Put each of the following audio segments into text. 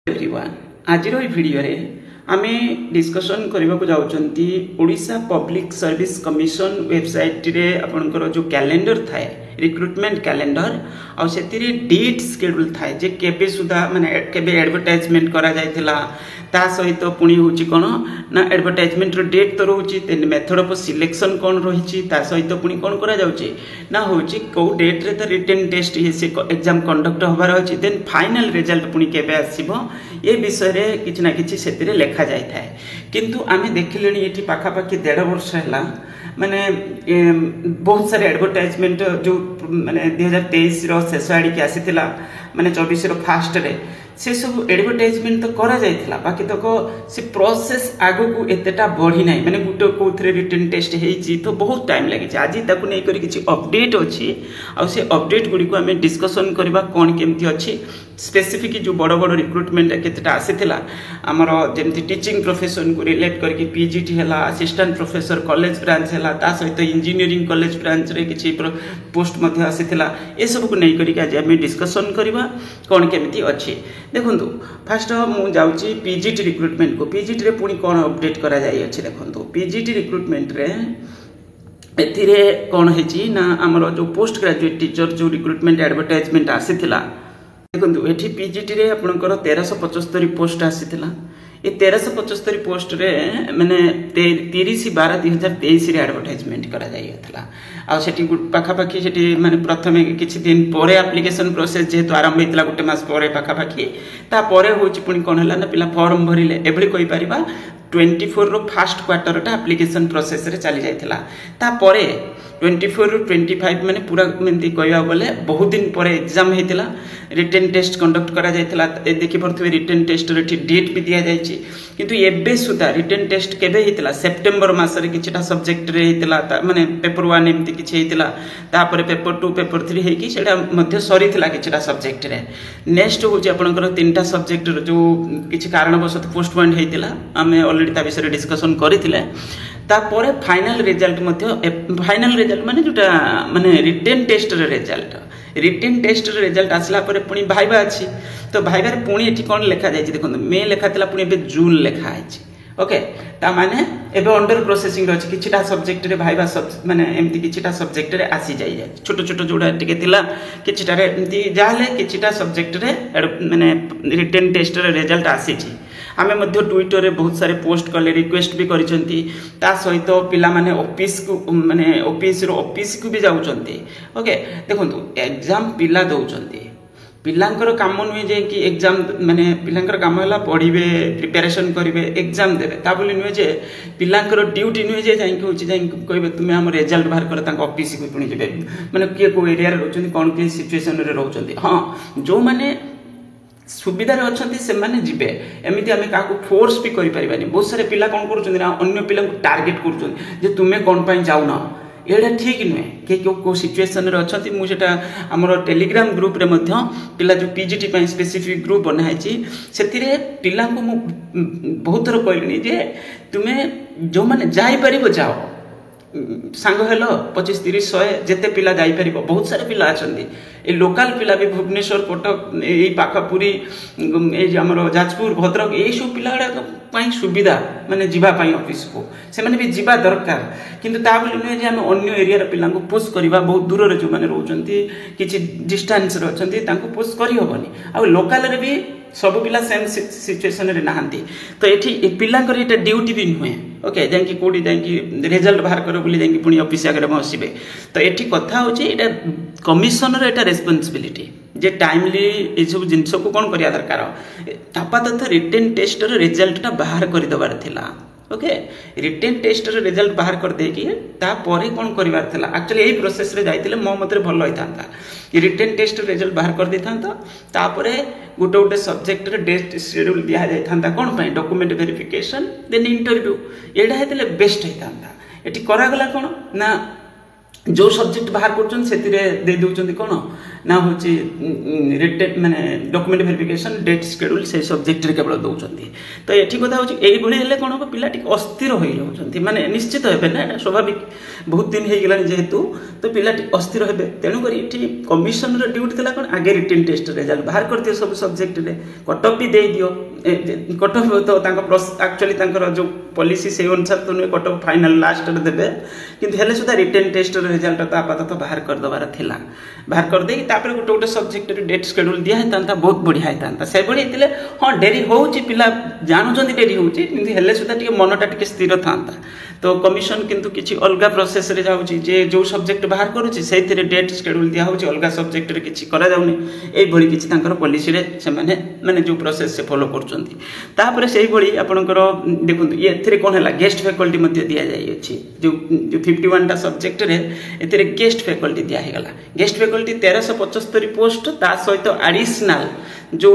Everyone आज video रे आमे डिस्कशन करने को जाउचंती Odisha public service commission website रे आपनकर जो कैलेंडर थाए रिक्रुटमेंट कैलेंडर आ सेतिरे डेट शेड्यूल थाए जे केबे सुधा माने केबे एडवर्टाइजमेंट करा जायतिला ता सहित पुणी होची कोन ना एडवर्टाइजमेंट रो डेट तो रहउची तेन मेथड ऑफ सिलेक्शन कोन रहिची ता सहित पुणी कोन करा जाउची ना होची को डेट रे त रिटन टेस्ट हे से एग्जाम कंडक्ट होबार होची देन फाइनल रिजल्ट पुणी केबे आसीबो ये विषय रे किछ ना किछ सेतिरे लेखा जाय थाए किंतु आमे देखिलेनी एठी पाखा पाखी 1.5 वर्ष हैला माने बहुत सारे एडवर्टाइजमेंट जो माने 2023 रो शेष आडी के आसीतिला माने 24 रो फास्ट रे से सब एडवर्टाइजमेंट तो करा जायतिला बाकी तो को से प्रोसेस आगो को एतेटा बढ़ी नाही माने गुटो कोथरे रिटन टेस्ट हेची तो बहुत टाइम लागि छै आज ताकू नै करी किछि अपडेट अछि आ से अपडेट गुडी को हमें डिस्कशन करबा कोन केमति अछि स्पेसिफिक जो बड़ बड़ रिक्रुटमेंट केतेटा आसीतिला हमर जेमति टीचिंग प्रोफेशन को रिलेट करके पीजीटी हैला असिस्टेंट प्रोफेसर कॉलेज ब्रांच हैला ता सहित इंजीनियरिंग कॉलेज ब्रांच रे किछि पोस्ट मध्ये आसीतिला ए सब को नै करी आज हमें डिस्कशन करबा कोन केमति अछि देखंतु फर्स्ट मु जाउची पीजीटी रिक्रुटमेंट को पीजीटी रे पुनी कोन अपडेट करा जाई अछि देखंतु पीजीटी रिक्रुटमेंट रे एथिरे कोन हेची ना हमर जो पोस्ट ग्रेजुएट टीचर जो रिक्रुटमेंट एडवर्टाइजमेंट आसीतिला देखंतु एठी पीजीटी रे आपनकर 1375 पोस्ट आसीतिला ए 1375 पोस्ट रे माने 30/12/2023 रे एडवर्टाइजमेंट करा जाई हतला आ सेठी पाखा पाखी सेठी माने प्रथमे किछि दिन परे एप्लीकेशन प्रोसेस जेतु आरंभ हेतला गुटे मास परे पाखा पाखी ता परे होछि पुनी कोन हला ना पिला फॉर्म भरिले एबली कोइ परिबा 24 रो फर्स्ट क्वार्टर टा एप्लीकेशन प्रोसेस रे चली जायतिला ता परे 24 रो 25 माने पूरा मेंती कहया बोले बहुत दिन परे एग्जाम हेतिला रिटन टेस्ट कंडक्ट करा जायतिला देखि परथवे रिटन टेस्ट रे डेट भी दिया जायछि किंतु एबे सुधा रिटन टेस्ट केबे हेतिला सितंबर मास रे किछटा सब्जेक्ट रे हेतिला माने पेपर 1 एमती किछि हेतिला तापर पेपर 2 पेपर 3 हेकि सेडा मध्य सरीथिला किछटा सब्जेक्ट रे नेक्स्ट होछि आपनकर तीनटा सब्जेक्ट रो जो किछि कारणवशत पोस्टपोन्ड हेतिला हमें ऑलरेडी ता विषय डिस्कशन करिथिले तापर फाइनल रिजल्ट मध्य फाइनल रिजल्ट माने जोटा माने रिटन टेस्ट रे रिजल्ट रिजल्ट आसला परे पुनी भाइबा अछि तो भाइबा रे पुनी एठी कोन लेखा जाय छि देखो मे लेखा थिला पुनी बे जून लेखा आछि ओके ता माने एबे अंडर प्रोसेसिंग अछि किछटा सब्जेक्ट रे भाइबा सब माने एमती किछटा सब्जेक्ट रे आसी जाय छोटो छोटो जोडा टिके थिला किछटा रे एमती जाहले किछटा सब्जेक्ट रे माने रिटन टेस्ट रे रिजल्ट आसी छि आमे मध्य ट्विटर रे बहुत सारे पोस्ट कले रिक्वेस्ट भी करिसंती ता सहित पिला माने ऑफिस को माने ऑफिस को भी जाउचंती ओके देखंतु एग्जाम पिला दउचंती पिलांकर काम नुहे जे कि एग्जाम माने पिलांकर काम हला पढिबे प्रिपरेशन करिवे एग्जाम देबे ता बोली नुहे जे पिलांकर ड्यूटी नुहे जे जाई कि होची जाई कहबे तुमे हम रिजल्ट बाहर कर तांक ऑफिस को पुनी जेबे माने के को एरिया रे रहउचंती कोन के सिचुएशन रे रहउचंती हां जो माने सुविधा रे अछंती से माने जिबे एमिति हमें काको फोर्स भी करि परिबानी बहुत सारे पिला कोन करूचंती ना अन्य पिला को टारगेट करूचंती जे तुमे कोन पई जाउ ना एडा ठीक नुहे के को सिचुएशन रे अछंती मु सेटा हमर टेलीग्राम ग्रुप रे मध्य पिला जो पीजीटी पई स्पेसिफिक ग्रुप बनाइछि सेतिरे पिला को मु बहुत थर कहलिनी जे तुमे जो माने जाई परिबो जाओ सांग हेलो 25-30-100 जेते पिला जाई परिबो बहुत सारे पिला अछंती ए लोकल पिला भी भुवनेश्वर कोटक ए पाखापुरी ए जे हमर जाजपुर भद्रक ए सब पिलाडा पई सुविधा माने जीवा पई ऑफिस को से माने भी जीवा दरकार किंतु ता बोली नै जे हम अन्य एरिया रे पिला को पुश करबा बहुत दूर रे जो माने रहउचंती किछि डिस्टेंस रे अछंती तांको पुश करि होबनी आ लोकल रे भी सब पिला सेम सिचुएशन रे नहांती तो एठी ए पिला कर एटा ड्यूटी भी नुहे ओके जांकी कोडी जांकी रिजल्ट बाहर करो बोली जांकी पुनी ऑफिस आगे बसिबे तो एठी कथा होची एटा कमिशन रे एटा रिस्पांसिबिलिटी जे टाइमली ए सब जिंस को कोन करिया दरकार आपातत रिटन टेस्ट रे रिजल्ट टा बाहर करि दबार थिला ओके रिटन टेस्ट रे रिजल्ट बाहर कर दे कि ता परे कोन करिवार थिला एक्चुअली एही प्रोसेस रे जाइतिले मो मतरे भलो होइतांता कि रिटन टेस्ट रिजल्ट बाहर कर देथांता ता परे गुटे गुटे सब्जेक्ट रे डेट शेड्यूल दिया जाइथांता कोन पई डॉक्यूमेंट वेरिफिकेशन देन इंटरव्यू एडा हेतले बेस्ट होइतांता एठी करा गला कोन ना जो सब्जेक्ट बाहर करछन सेतिरे दे दउचंती कोन ना होची रिटेन माने डॉक्यूमेंट वेरिफिकेशन डेट शेड्यूल से सब्जेक्ट रे केवल दउचंती तो एठी कथा होची एई भली हेले कोन पिला टिक अस्थिर होई रहउचंती माने निश्चित हेबे ना स्वाभाविक बहुत दिन हो गला जेहेतु तो पिलाटी अस्थिर हे तेणुक ये कमिशन ड्यूटी था कौन आगे रिटन टेस्ट रिजल्ट बाहर कर दियो सब सब्जेक्ट रे कट ऑफ भी दे दियो कट ऑफ तो एक्चुअली जो पॉलिसी से अनुसार तो नुहे कट ऑफ फाइनल लास्ट रे देबे किंतु हेले सुधा रिटन टेस्ट रिजल्ट तो आपातत बाहर कर दबार थिला बाहर कर दे तापर गोटे गोटे सब्जेक्ट रे डेट शेड्यूल दिया हेता बहुत बढ़िया हेता से बड़ी हेतिले हां डेरी होउची पिला जानुचंदी डेरी होउची किंतु हेले सुधा टिके मनटा टिके स्थिर थांता तो कमिशन किंतु किछि अलगा प्रोसेस रे जाउची जे जो सब्जेक्ट बाहर करूची सेथिरे डेट शेड्यूल दिया होउची अलगा सब्जेक्ट रे किछि करा जाउनी एई भली किछि तांकर पॉलिसी रे से माने जो प्रोसेस से फॉलो करचंती तापर सेही भली आपनकर देखंतु ये एथिरे कोन हला गेस्ट फैकल्टी मध्ये दिया जाई अछि जो 51 टा सब्जेक्ट रे एथिरे गेस्ट फैकल्टी दिया हे गला गेस्ट फैकल्टी 1375 पोस्ट ता सहित एडिशनल जो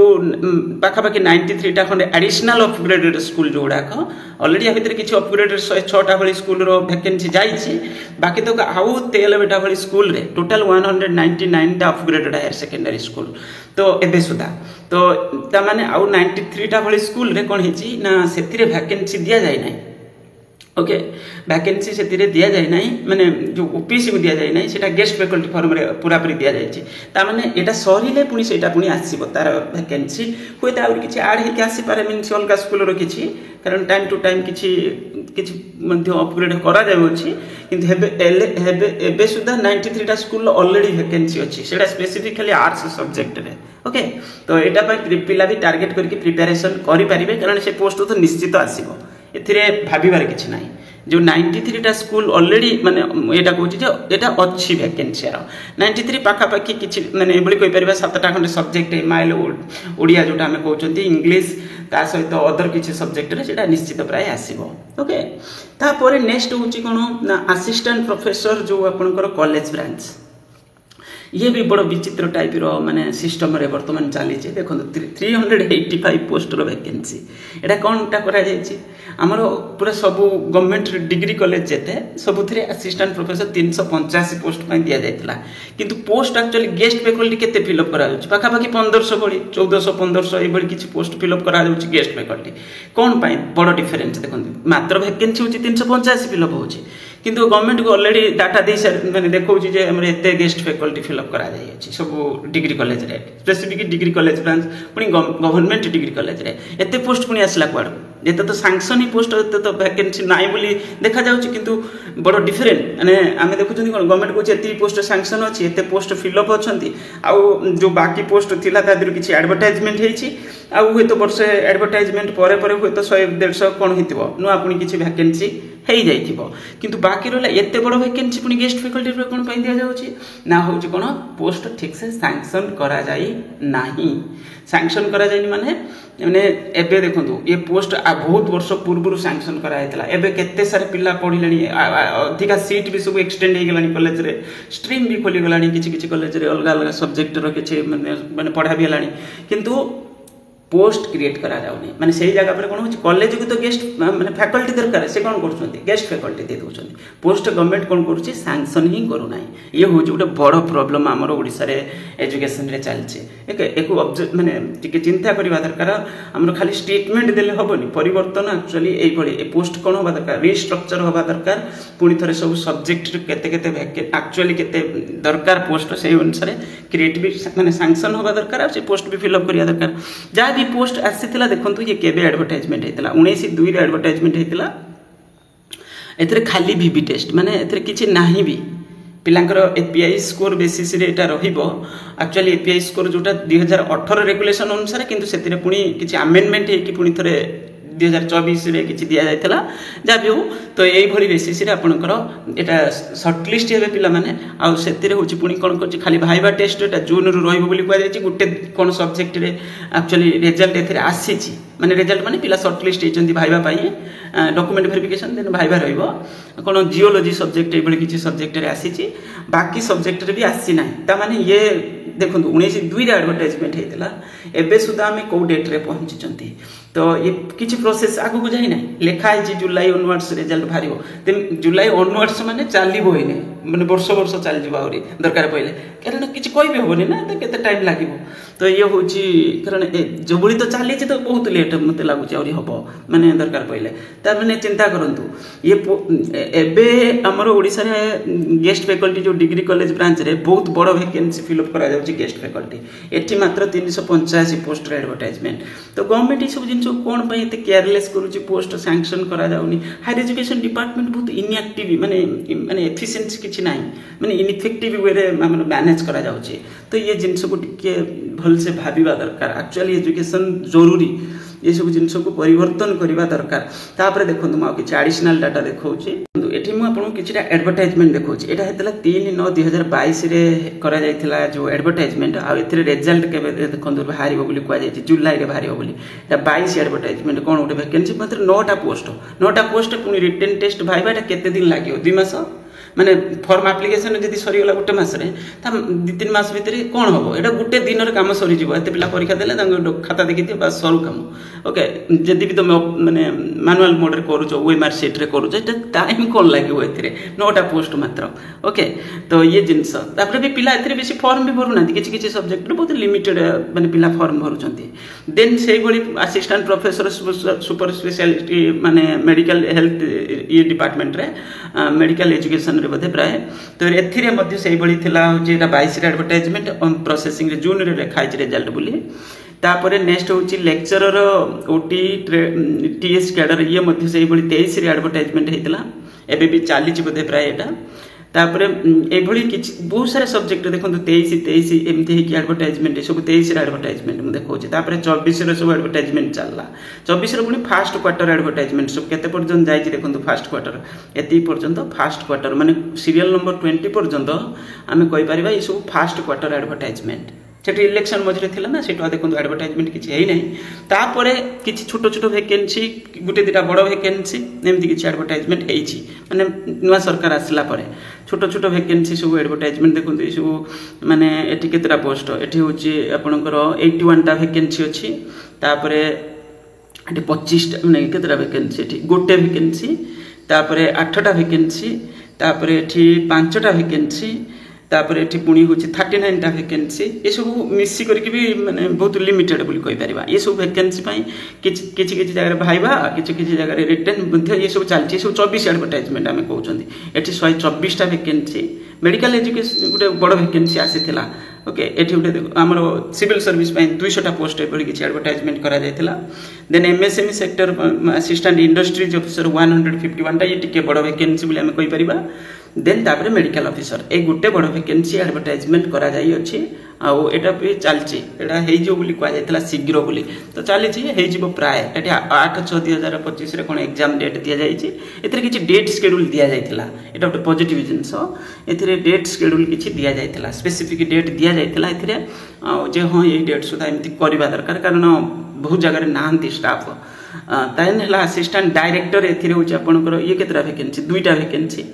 पाखा पाखी 93 टा खंडे एडिशनल अपग्रेडेड स्कूल जोड़ाक ऑलरेडी आ भितर किछि अपग्रेडेड 106 टा भली स्कूल रो वैकेंसी जाईछि बाकी तो आउ 93 टा भली स्कूल रे टोटल 199 टा अपग्रेडेड हायर सेकेंडरी स्कूल तो एबे सुधा तो ता माने आउ 93 टा भली स्कूल रे कोन हिछि ना सेतिरे वैकेंसी दिया जाय नै ओके वैकेंसी से दिया जाए ना माने जो ओपीसी को दिया जाए ना सेटा गेस्ट फैकल्टी फॉर्म रे पूरा पूरी दिया जाय ता माने एटा सरीले पुनी सेटा पुनी आसीबो तार वैकेंसी होय ता और किछि ऐड हे के आसी पारे मींस अलगा स्कूल रो किछि कारण टाइम टू टाइम किछि मध्य अपग्रेड करा जाय अछि किंतु हेबे एबे सुधा 93 टा स्कूल ऑलरेडी वैकेंसी अछि सेटा स्पेसिफिकली आर्ट्स सब्जेक्ट रे ओके तो एटा पय पिला भी टारगेट करके प्रिपरेशन करि परिबे कारण से पोस्ट तो निश्चित आसीबो एथिरे भाबिबार किछि नाही जो 93 टा स्कूल ऑलरेडी माने एटा कहूची जे एटा अच्छी वैकेंसी आरो 93 पाखा पाखी किछि माने एबळी कहि परिबा 7 टा खंडे सब्जेक्ट माइल ओडिया जोटा हमें कहउचंती इंग्लिश ता सहित अदर किछि सब्जेक्ट रे सेटा निश्चित प्राय आसीबो ओके तापर नेक्स्ट होची कोन ना असिस्टेंट प्रोफेसर जो आपनकर कॉलेज ब्रांच ये भी बड़ विचित्र टाइप रो माने सिस्टम रे वर्तमान चली छे देखो 385 पोस्ट रो वैकेंसी एटा कोनटा करा जाय छी हमरो पूरा सब गवर्नमेंट डिग्री कॉलेज जेते सबुथरे असिस्टेंट प्रोफेसर 385 पोस्ट पय दिया जायतला किंतु पोस्ट एक्चुअली गेस्ट फैकल्टी केते फिल अप करा जाउची पाखा पाखी 1500 बडी 1400 1500 ए बडी किछि पोस्ट फिल अप करा जाउची गेस्ट फैकल्टी कोन पय बड़ डिफरेंस देखंतु मात्र वैकेंसी होची 385 फिल अप होची किंतु गवर्नमेंट को ऑलरेडी डाटा दे माने देखौची जे हमरे एते गेस्ट फैकल्टी फिल अप करा जाय अछि सब डिग्री कॉलेज रे स्पेसिफिक डिग्री कॉलेज ब्रांच पुनी गवर्नमेंट डिग्री कॉलेज रे एते पोस्ट पुनी आसला क्वाड एते तो सैंक्शन ही पोस्ट एते तो वैकेंसी नाइ बोली देखा जाउची किंतु बड़ डिफरेंट माने आमे देखुचनी कोन गवर्नमेंट को एते पोस्ट सैंक्शन अछि एते पोस्ट फिल अप अछंती आ जो बाकी पोस्ट थिला तादिर किछि एडवर्टाइजमेंट हेछि आ होय तो वर्ष एडवर्टाइजमेंट परे परे होय तो 100 150 कोन हितबो नो आपुनी किछि वैकेंसी हेई जाइथिबो किंतु बाकी रहला एते बड़ वैकेंसी पुनी गेस्ट फैकल्टी रे कोन पय दिया जाउची ना होउची कोन पोस्ट ठीक से सैंक्शन करा जाई नाही सैंक्शन करा जाई माने एबे देखंतु ये पोस्ट बहुत वर्ष पूर्व सैंक्शन करा हेतला एबे केते सारे पिल्ला पढिलेनी अधिका सीट भी सब एक्सटेंड हे गेलानी कॉलेज रे स्ट्रीम भी खोली गेलानी किछि कॉलेज रे अलग अलग सब्जेक्ट रो किछि माने पढा भी हेलानी किंतु पोस्ट क्रिएट करा जाउनी माने सेही जगह पर कोन होची कॉलेज को तो गेस्ट माने फैकल्टी दरकार से कोन करछंती गेस्ट फैकल्टी दे दोछंती पोस्ट गवर्नमेंट कोन करूची सैंक्शन ही करू नाही ये होची उटे बड़ प्रॉब्लम हमर ओडिसा रे एजुकेशन रे चलचे एको ऑब्जेक्ट माने टिके चिंता करबा दरकार हमर खाली स्टेटमेंट देले होबनी परिवर्तन एक्चुअली एई भली ए पोस्ट कोन होबा दरकार रिस्ट्रक्चर होबा दरकार पुनी थरे सब सब्जेक्ट केते केते एक्चुअली केते दरकार पोस्ट सेही अनुसार क्रिएट भी माने सैंक्शन होबा दरकार आ से पोस्ट भी फिल अप करिया दरकार जा पोस्ट आसीथिला देखंतु ये केबे एडवर्टाइजमेंट हेतिला 19/2 रे एडवर्टाइजमेंट हेतिला एथरे खाली वीवी टेस्ट माने एथरे किछि नाही भी पिलांकर एपीआई स्कोर बेसिस रे एटा रहिबो एक्चुअली एपीआई स्कोर जोटा 2018 रेगुलेशन अनुसार किंतु सेतिरे पुनी किछि अमेंडमेंट हे कि पुनी थरे 2024 रे किछि दिया जायतला जा भी हो तो एई भली बेसिस रे आपनकर एटा शॉर्ट लिस्ट हेबे पिला माने आ सेतिरे होछि पुनी कोन करछि खाली भाइबा टेस्ट एटा जून रो रहिबो बोली कहै जायछि गुटे कोन सब्जेक्ट रे एक्चुअली रिजल्ट एथिरे आसीछि माने रिजल्ट माने पिला शॉर्ट लिस्ट हेचंदी भाइबा पाई डॉक्यूमेंट वेरिफिकेशन देन भाइबा रहिबो कोन जियोलॉजी सब्जेक्ट ए भली किछि सब्जेक्ट रे आसीछि बाकी सब्जेक्ट रे भी आसी नाही ता माने ये देखंतु 19/2 रे एडवर्टाइजमेंट हेतला एबे सुदा हमें को डेट रे पहुंची चंती तो ये किछि प्रोसेस आगु को जाई नाही लेखा है जुलाई ऑनवर्ड्स रिजल्ट भारिबो ते जुलाई ऑनवर्ड्स माने चालिबो हेने माने वर्ष वर्ष चल जिबा औरी दरकार पहिले कारण किछि कोइ भी होबनी ना तो केते टाइम लागिबो तो ये होची कारण जबुली तो चाली छि तो बहुत लेट डेट मत लगुच हम माने दरकार पड़े तार चिंता करूँ ये एवं आमर ओडिशा गेस्ट फैकल्टी जो डिग्री कॉलेज ब्रांच रे बहुत बड़ वैकेंसी फिलअप करा जाउची गेस्ट फैकल्टी एठी मात्र 385 पोस्ट एडवर्टाइजमेंट तो गवर्नमेंट ये सब जिन कौन पे एते केयरलेस करूची पोस्ट सैंक्शन करा जाउनी हायर एजुकेशन डिपार्टमेंट बहुत इनएक्टिव माने माने एफिशिएंसी किछि नाही माने इनइफेक्टिव वे रे माने मैनेज करा जाउची तो ये जिनस को टिके भल से भाबिबा दरकार एक्चुअली एजुकेशन जरूरी ये सब जिनस को परिवर्तन करबा दरकार तापर देखंतु म किछि एडिशनल डाटा देखौची एठी मु आपन किछि एडवर्टाइजमेंट देखौची एटा हेतला 3/9/2022 रे करा जायथिला जो एडवर्टाइजमेंट आ एथिरे रिजल्ट केबे देखंतु बाहरिबो बोली कुआ जायछि जुलाई रे बाहरिबो बोली एटा 22 एडवर्टाइजमेंट कोन उठे वैकेंसी मात्र 9टा पोस्ट पुनी रिटन टेस्ट भाइबा एटा केते दिन लागियो 2 मास माने फॉर्म एप्लिकेशन जदि सरीगला गोटे मसरे 2-3 मास भितर कौन हम एटा गोटे दिन काम सरीज एत पिला परीक्षा देले खाता देखी दियो बस सरू काम ओके जदि भी तुम माने मैनुअल मोड रे करूछ ओएमआर शीट रे करूछ एटा टाइम कौन लागियो एथिरे 9टा पोस्ट मात्र ओके तो ये जिंस तापर भी पिला एथिरे बेसी फॉर्म भी भरू ना किछि किछि सब्जेक्ट रे बहुत लिमिटेड माने पिला फॉर्म भरूछंती देन सेही भली असिस्टेंट प्रोफेसर सुपर स्पेशलिटी माने मेडिकल हेल्थ ये डिपार्टमेंट रे मेडिकल एजुकेशन रे बधे प्राय तो एथिरे मध्ये सेही भली थिला जे 22 रे एडवर्टाइजमेंट प्रोसेसिंग रे जून रे रेखाइछ रिजल्ट बोली तापर नेक्स्ट होची लेक्चरर ओटी टीएस कैडर ये मध्ये सेही भली 23 रे एडवर्टाइजमेंट हेतिला एबे भी चालीच बधे प्राय एटा तापर ए भली किछ बहुत सारे सब्जेक्ट देखंतु 23 एमती हे कि एडवर्टाइजमेंट सब 23 रे एडवर्टाइजमेंट म देखौची तापर 24 रे सब एडवर्टाइजमेंट चलला 24 रे पुनी फर्स्ट क्वार्टर एडवर्टाइजमेंट सब केते पर्यंत जाईची देखंतु फर्स्ट क्वार्टर एती पर्यंत फर्स्ट क्वार्टर माने सीरियल नंबर 20 पर्यंत आमे कहि परिबा ये सब फर्स्ट क्वार्टर एडवर्टाइजमेंट सेठी इलेक्शन मझरे थिला ना सेठो देखंतु एडवर्टाइजमेंट किछि हेई नै तापरे किछि छोटो छोटो वैकेंसी गुटे दिटा बड़ वैकेंसी नेमति किछि एडवर्टाइजमेंट हेइछि माने नुवा सरकार आसला परे छोटो छोटो वैकेंसी सब एडवर्टाइजमेंट देखंतु ई सब माने एठी केतरा पोस्ट एठी होछि आपनकर 81 टा वैकेंसी अछि तापरे एठी 25 टा नै केतरा वैकेंसी एठी गोटे वैकेंसी तापरे 8 टा वैकेंसी तापरे एठी 5 टा वैकेंसी तापर एठी पुणी होछि 39 टा वैकेंसी ये सब मिसी करके भी माने बहुत लिमिटेड बोली कहि परिबा ये सब वैकेंसी पई किछि जगह रे भाइबा किछि जगह रे रिटर्न मध्ये ये सब चलछि सब 24 एडवर्टाइजमेंट हमें कहउछंती एठी 124 टा वैकेंसी मेडिकल एजुकेशन गुटे बड़ वैकेंसी आसीथिला ओके एठी गुटे हमर सिविल सर्विस पई 200 टा पोस्ट एबडी किछि एडवर्टाइजमेंट करा जायथिला then MSME sector assistant industries officer 151 टा ये टिके बड़ वैकेंसी बोली हमें कहि परिबा देन तापर मेडिकल ऑफिसर ए गुटे बड़ वैकेंसी एडवर्टाइजमेंट करा जाई अछि आ एटा पे चलछि एटा हेइ जो बोली कहा जायतला शीघ्र बोली तो चलिछि हेइ जिवो प्राय एटा 8/6/2025 रे कोन एग्जाम डेट दिया जाईछि एतरे किछि डेट शेड्यूल दिया जायतला एटा ଗୋଟେ पॉजिटिव जिंस एतरे डेट शेड्यूल किछि दिया जायतला स्पेसिफिक डेट दिया जायतला एतरे जे हां ए डेट सुधा एमति करबा दरकार कारण बहुत जगह रे नाहंती स्टाफ ताइन हला असिस्टेंट डायरेक्टर एथिरे होछि आपनकर ये केतरा वैकेंसी 2टा वैकेंसी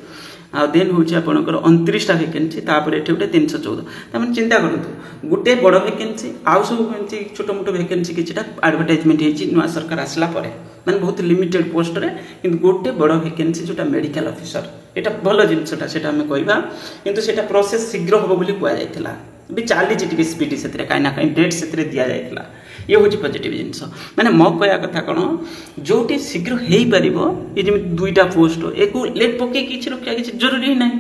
आ देन होछि आपनकर 29 टा वैकेंसी तापर एठी उठे 314 तमन चिंता करंतु गुटे बड़ वैकेंसी आउ सब वैकेंसी छोटो मोटो वैकेंसी किछटा एडवर्टाइजमेंट हेछि नुवा सरकार आसला परे माने बहुत लिमिटेड पोस्ट रे किंतु गुटे बड़ वैकेंसी जोटा मेडिकल ऑफिसर एटा भलो जिंसटा सेटा हम कहबा किंतु सेटा प्रोसेस शीघ्र होबो बोली कुआ जायतिला भी चाली टिके स्पीड सेतरे काई ना काई डेट सेतरे दिया जायतिला ये होची पॉजिटिव जिंस माने मो कहया कथा कोन जोटी शीघ्र हेई परिबो ये जेमि 2टा पोस्ट एको लेट पके किछि रखिया किछि जरूरी नै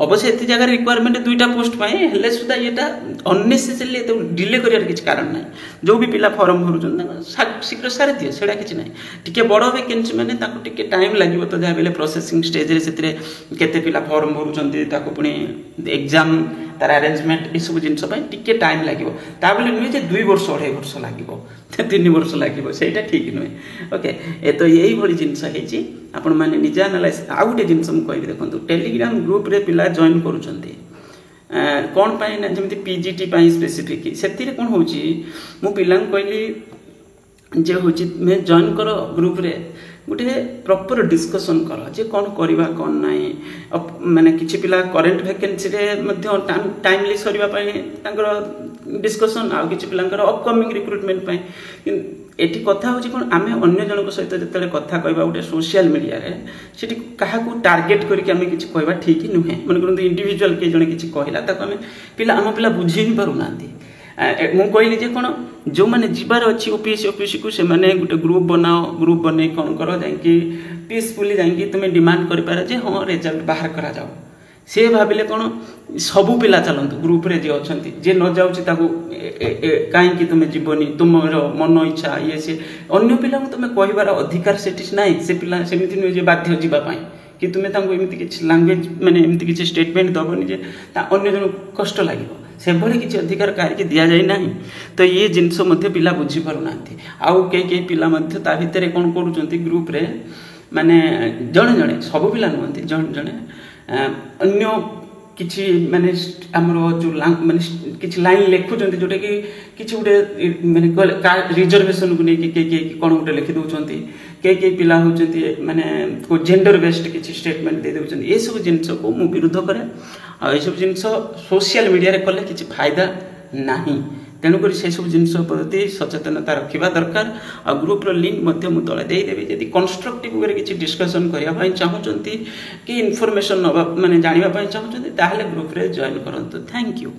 अवश्य एति जगह रिक्वायरमेंट 2टा पोस्ट पाए हेले सुदा एटा अननेसेसरी एतो डिले करियार किछि कारण नै जो भी पिला फॉर्म भरुछन शीघ्र सारे दियो सेडा किछि नै टिके बड़ वैकेंसी माने ताको टिके टाइम लागिवो तो जा बेले प्रोसेसिंग स्टेज रे सेतरे केते पिला फॉर्म भरुछन्ती ताको पुनी एग्जाम तार अरेंजमेंट ए सब जिंस पय टिके टाइम लागिवो ता बेले नुय जे 2 वर्ष 2.5 वर्ष लागिवो 3 वर्ष लागिवो सेटा ठीक नुय ओके ए तो यही भली जिंस हेची आपण माने निज एनालाइज आ गुटे जिंस हम कहबी देखंतु टेलीग्राम ग्रुप रे पिला जॉइन करूछन्ती कोन पय ना जेमति पीजीटी पय स्पेसिफिक सेति रे कोन होची मु पिलां कहली जे होची मैं जॉइन करो ग्रुप रे गोटे प्रॉपर डिस्कशन कर जे कौन करवा कौन ना माने किछि पिला करंट वैकेंसी रे मध्य टाइमली सरीबा पय डिस्कशन आ किछि पिलांकर अपकमिंग रिक्रुटमेंट पय एठी कथा होची कोन आमे अन्य जनक सहित जतले कथा कहबा गोटे सोशल मीडिया रे सेठी काहा को टारगेट करिक आमे किछि कहबा ठीक नुहे मन करन इंडिविजुअल के जने किछि कहला त आमे पिला हम पिला बुझी ही पारु नांती ମୁଁ କହିଲି ଯେ କ'ଣ ଯେଉଁମାନେ ଯିବାର ଅଛି ଅଫିସକୁ ସେମାନେ ଗୋଟେ ଗ୍ରୁପ୍ ବନାଅ, ଗ୍ରୁପ୍ ବନେଇ କ'ଣ କର ଯାଇକି ପିସଫୁଲି ଯାଇକି ତୁମେ ଡିମାଣ୍ଡ କରିପାର ଯେ ହଁ ରେଜଲ୍ଟ ବାହାର କରାଯାଉ। ସେ ଭାବିଲେ କ'ଣ ସବୁ ପିଲା ଚାଲନ୍ତୁ ଗ୍ରୁପ୍ରେ ଯିଏ ଅଛନ୍ତି, ଯିଏ ନ ଯାଉଛି ତାକୁ କାହିଁକି ତୁମେ ଯିବନି, ତୁମର ମନ ଇଚ୍ଛା ଇଏ ସିଏ। ଅନ୍ୟ ପିଲାଙ୍କୁ ତୁମେ କହିବାର ଅଧିକାର ସେଠି ନାହିଁ। ସେ ପିଲା ସେମିତି ନୁହେଁ ଯେ ବାଧ୍ୟ ଯିବା ପାଇଁ, କି ତୁମେ ତାଙ୍କୁ ଏମିତି କିଛି ଲାଙ୍ଗୁଏଜ ମାନେ ଏମିତି କିଛି ଷ୍ଟେଟମେଣ୍ଟ ଦେବନି ଯେ ଅନ୍ୟ ଜଣକୁ କଷ୍ଟ ଲାଗିବ। ସେଭଳି କିଛି ଅଧିକାର କାହାରିକି ଦିଆଯାଇ ନାହିଁ। ତ ଇଏ ଜିନିଷ ମଧ୍ୟ ପିଲା ବୁଝିପାରୁନାହାନ୍ତି। ଆଉ କେହି ପିଲା ମଧ୍ୟ ତା ଭିତରେ କ'ଣ କରୁଛନ୍ତି ଗ୍ରୁପ୍ରେ, ମାନେ ଜଣେ ଜଣେ, ସବୁ ପିଲା ନୁହନ୍ତି, ଜଣେ ଜଣେ ଅନ୍ୟ କିଛି ମାନେ ଆମର ଯେଉଁ ମାନେ କିଛି ଲାଇନ୍ ଲେଖୁଛନ୍ତି ଯେଉଁଟାକି କିଛି ଗୋଟେ ମାନେ ରିଜର୍ଭେସନକୁ ନେଇକି କେହି କ'ଣ ଗୋଟେ ଲେଖି ଦେଉଛନ୍ତି। କେହି ପିଲା ହେଉଛନ୍ତି ମାନେ ଜେଣ୍ଡର ବେସ୍ଡ କିଛି ଷ୍ଟେଟମେଣ୍ଟ ଦେଇ ଦେଉଛନ୍ତି। ଏସବୁ ଜିନିଷକୁ ମୁଁ ବିରୋଧ କରେ। ଆଉ ଏସବୁ ଜିନିଷ ସୋସିଆଲ ମିଡ଼ିଆରେ କଲେ କିଛି ଫାଇଦା ନାହିଁ। ତେଣୁକରି ସେସବୁ ଜିନିଷ ପ୍ରତି ସଚେତନତା ରଖିବା ଦରକାର। ଆଉ ଗ୍ରୁପ୍ର ଲିଙ୍କ୍ ମଧ୍ୟ ମୁଁ ତଳେ ଦେଇଦେବି। ଯଦି କନଷ୍ଟ୍ରକ୍ଟିଭ୍ ଉପରେ କିଛି ଡିସ୍କସନ୍ କରିବା ପାଇଁ ଚାହୁଁଛନ୍ତି କି ଇନଫର୍ମେସନ୍ ନେବା ମାନେ ଜାଣିବା ପାଇଁ ଚାହୁଁଛନ୍ତି ତାହେଲେ ଗ୍ରୁପ୍ରେ ଜଏନ୍ କରନ୍ତୁ। Thank you.